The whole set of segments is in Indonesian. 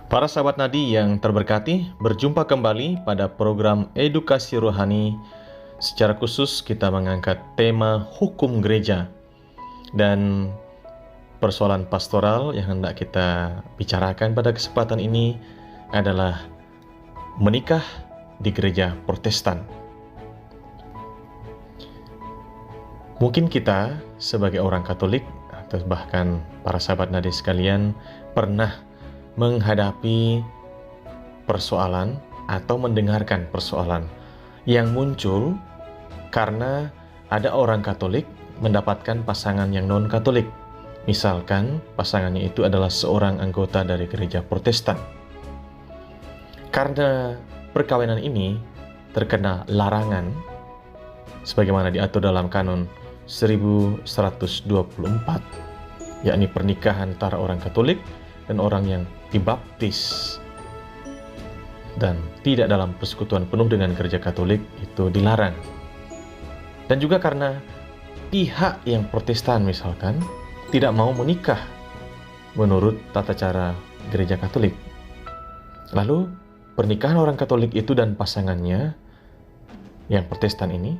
Para sahabat Nadi yang terberkati, berjumpa kembali pada program Edukasi Rohani. Secara khusus kita mengangkat tema hukum gereja dan persoalan pastoral yang hendak kita bicarakan pada kesempatan ini adalah menikah di gereja Protestan. Mungkin kita sebagai orang Katolik atau bahkan para sahabat Nadi sekalian pernah menghadapi persoalan atau mendengarkan persoalan yang muncul karena ada orang Katolik mendapatkan pasangan yang non-Katolik. Misalkan pasangannya itu adalah seorang anggota dari gereja Protestan. Karena perkawinan ini terkena larangan sebagaimana diatur dalam Kanon 1124, yakni pernikahan antara orang Katolik dan orang yang dibaptis dan tidak dalam persekutuan penuh dengan gereja Katolik itu dilarang. Dan juga karena pihak yang Protestan misalkan tidak mau menikah menurut tata cara gereja Katolik. Lalu pernikahan orang Katolik itu dan pasangannya yang Protestan ini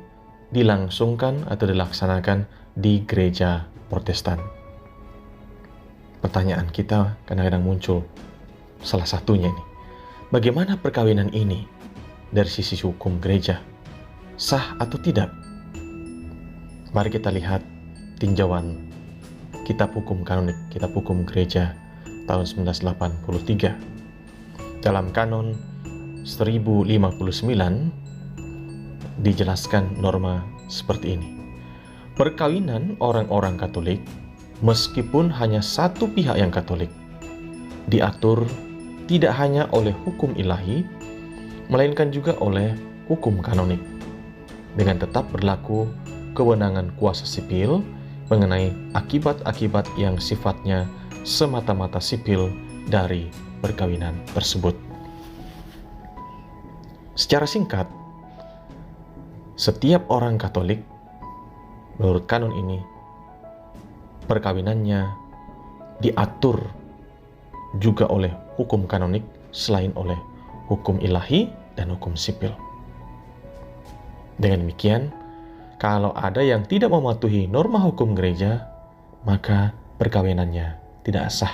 dilangsungkan atau dilaksanakan di gereja Protestan. Pertanyaan kita kadang-kadang muncul, salah satunya ini, bagaimana perkawinan ini dari sisi hukum gereja? Sah atau tidak? Mari kita lihat tinjauan Kitab Hukum Kanonik, Kitab Hukum Gereja tahun 1983. Dalam Kanon 1059 dijelaskan norma seperti ini. Perkawinan orang-orang Katolik meskipun hanya satu pihak yang Katolik, diatur tidak hanya oleh hukum ilahi, melainkan juga oleh hukum kanonik, dengan tetap berlaku kewenangan kuasa sipil mengenai akibat-akibat yang sifatnya semata-mata sipil dari perkawinan tersebut. Secara singkat, setiap orang Katolik menurut kanon ini perkawinannya diatur juga oleh hukum kanonik selain oleh hukum ilahi dan hukum sipil. Dengan demikian, kalau ada yang tidak mematuhi norma hukum gereja, maka perkawinannya tidak sah.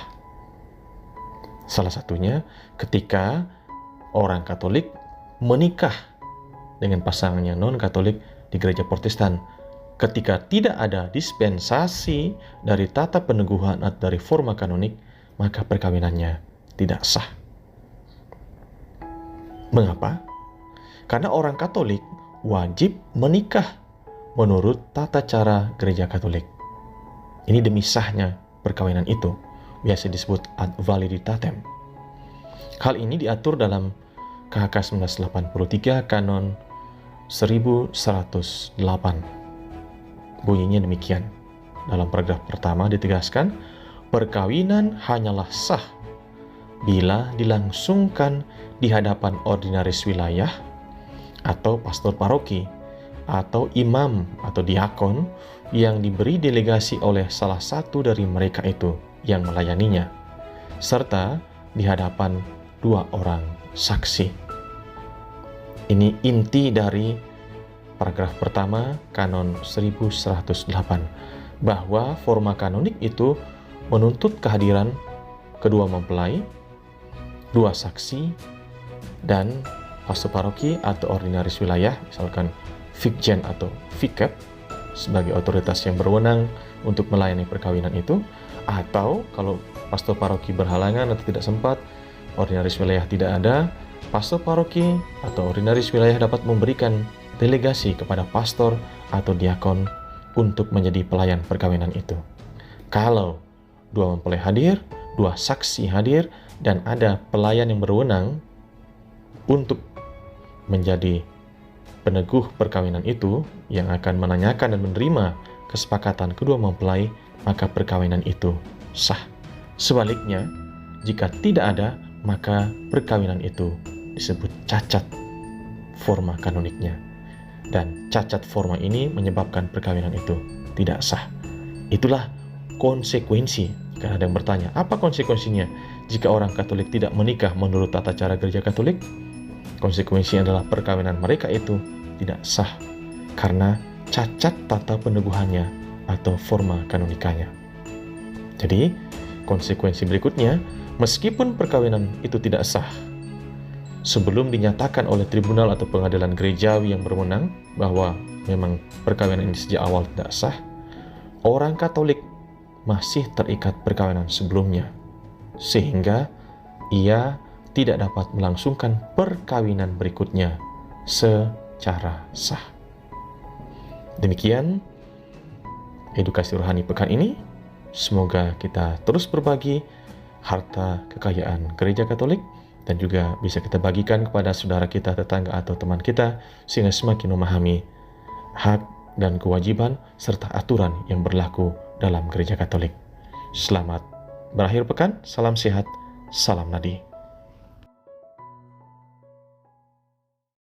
Salah satunya ketika orang Katolik menikah dengan pasangannya non-Katolik di gereja Protestan, ketika tidak ada dispensasi dari tata peneguhan atau dari forma kanonik, maka perkawinannya tidak sah. Mengapa? Karena orang Katolik wajib menikah menurut tata cara gereja Katolik. Ini demi sahnya perkawinan itu, biasa disebut ad validitatem. Hal ini diatur dalam KHK 1983 Kanon 1108. Bunyinya demikian. Dalam paragraf pertama ditegaskan, perkawinan hanyalah sah bila dilangsungkan di hadapan ordinaris wilayah atau pastor paroki atau imam atau diakon yang diberi delegasi oleh salah satu dari mereka itu yang melayaninya, serta di hadapan dua orang saksi. Ini inti dari paragraf pertama Kanon 1108, bahwa forma kanonik itu menuntut kehadiran kedua mempelai, dua saksi, dan pastor paroki atau ordinaris wilayah, misalkan Fikjen atau Fikep, sebagai otoritas yang berwenang untuk melayani perkawinan itu, atau kalau pastor paroki berhalangan atau tidak sempat, ordinaris wilayah tidak ada, pastor paroki atau ordinaris wilayah dapat memberikan delegasi kepada pastor atau diakon untuk menjadi pelayan perkawinan itu. Kalau dua mempelai hadir, dua saksi hadir, dan ada pelayan yang berwenang untuk menjadi peneguh perkawinan itu yang akan menanyakan dan menerima kesepakatan kedua mempelai, maka perkawinan itu sah. Sebaliknya, jika tidak ada, maka perkawinan itu disebut cacat forma kanoniknya. Dan cacat forma ini menyebabkan perkawinan itu tidak sah. Itulah konsekuensi Akan ada yang bertanya, apa konsekuensinya jika orang Katolik tidak menikah menurut tata cara gereja Katolik? Konsekuensinya adalah perkawinan mereka itu tidak sah karena cacat tata peneguhannya atau forma kanonikanya. Jadi, konsekuensi berikutnya, meskipun perkawinan itu tidak sah, sebelum dinyatakan oleh tribunal atau pengadilan gerejawi yang berwenang bahwa memang perkawinan ini sejak awal tidak sah, orang Katolik masih terikat perkawinan sebelumnya, sehingga ia tidak dapat melangsungkan perkawinan berikutnya secara sah. Demikian edukasi rohani pekan ini. Semoga kita terus berbagi harta kekayaan gereja Katolik dan juga bisa kita bagikan kepada saudara kita, tetangga atau teman kita, sehingga semakin memahami hak dan kewajiban serta aturan yang berlaku dalam gereja Katolik. Selamat berakhir pekan, salam sehat, salam nadi.